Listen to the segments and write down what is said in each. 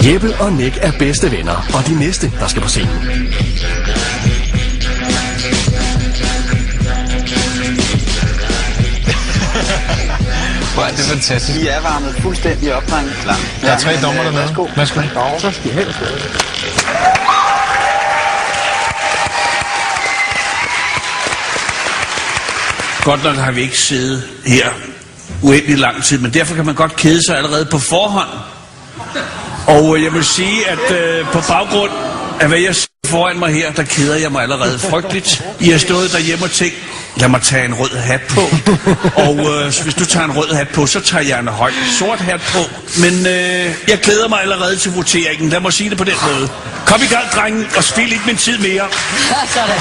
Jeppe og Nick er bedste venner, og de næste, der skal på scenen. Hvor er det fantastisk. I er varmet fuldstændig op, drenge. Der er 3 dommer dernede. Værsgo. Så skal I helst. Godt nok har vi ikke siddet her uendelig lang tid, men derfor kan man godt kede sig allerede på forhånd. Og jeg vil sige, at på baggrund af hvad jeg ser foran mig her, der keder jeg mig allerede frygteligt. I har stået derhjemme og tænkt, lad mig tage en rød hat på. Og hvis du tager en rød hat på, så tager jeg en høj sort hat på. Men jeg glæder mig allerede til voteringen. Lad mig sige det på den måde. Kom i gang, drengen, og spil ikke min tid mere. Sådan.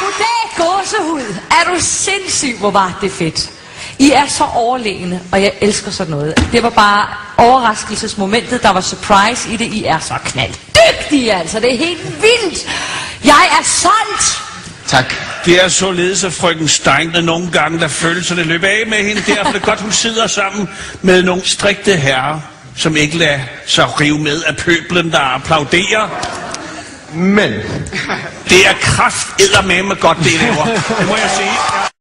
Goddag, gåsehud. Er du sindssyg, hvor var det fedt. I er så overlegne, og jeg elsker sådan noget. Det var bare overraskelsesmomentet, der var surprise i det. I er så knalddygtige, altså. Det er helt vildt. Jeg er solgt. Tak. Det er således, at frøken Stein nogle gange, der følelserne løber af med hende. Derfor er det godt, hun sidder sammen med nogle strikte herrer, som ikke lader sig rive med af pøblen, der applauderer. Men det er krafteddermame godt, det laver. Det må jeg sige.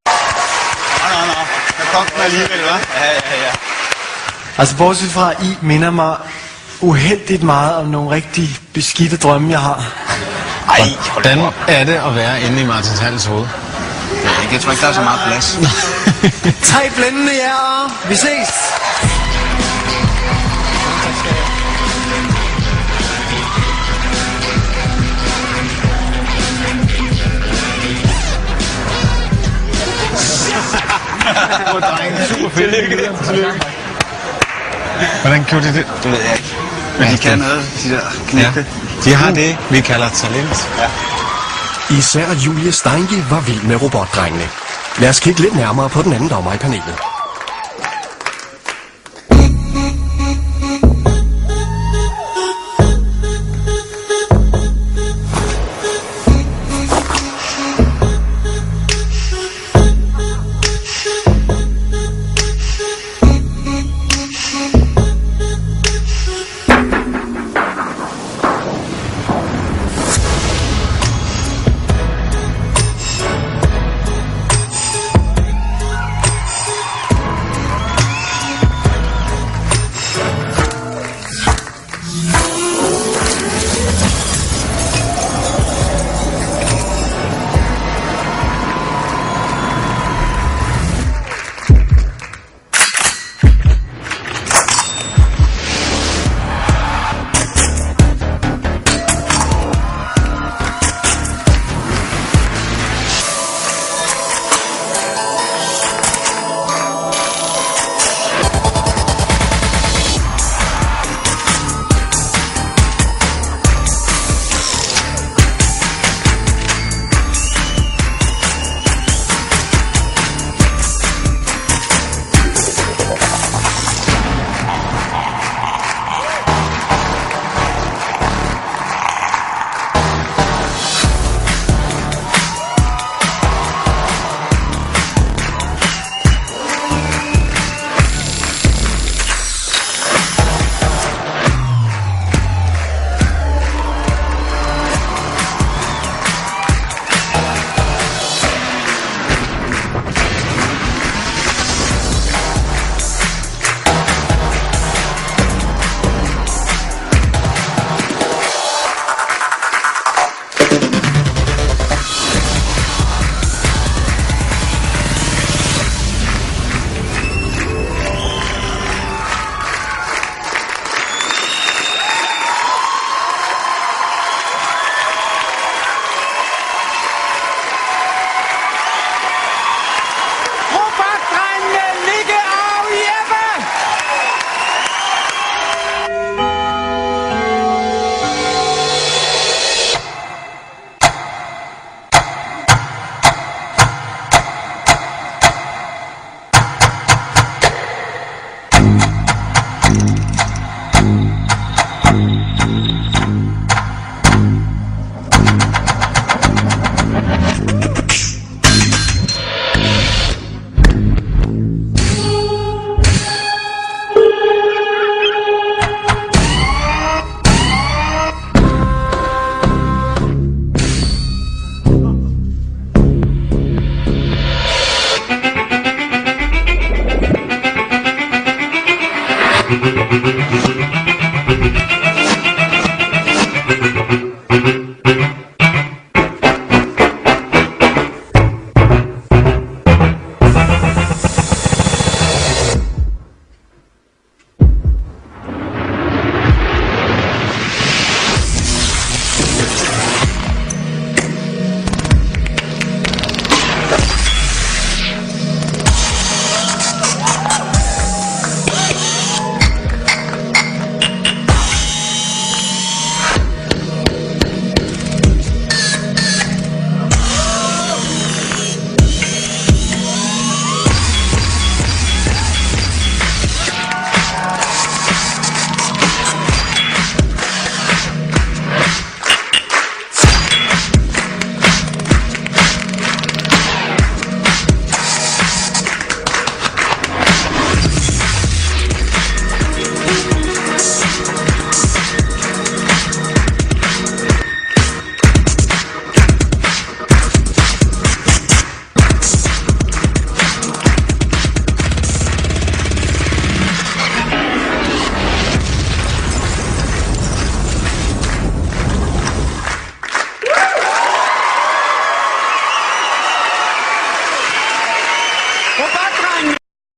Nå. Der kom den alligevel, hva'? Ja. Altså, bortset fra, I minder mig uheldigt meget om nogle rigtig beskidte drømme, jeg har. Ej, hvordan er det at være inde i Martins Halles hoved? Jeg tror ikke, der er så meget plads. 3 blændende jer. Vi ses. Super fedt. Tillykke. Hvordan gjorde de det? Det ved jeg ikke. Men de kan noget, de der knægte. Ja, de har det, vi kalder talent. Ja. Især Julie Steinke var vild med robotdrengene. Lad os kigge lidt nærmere på den anden dommer i panelet.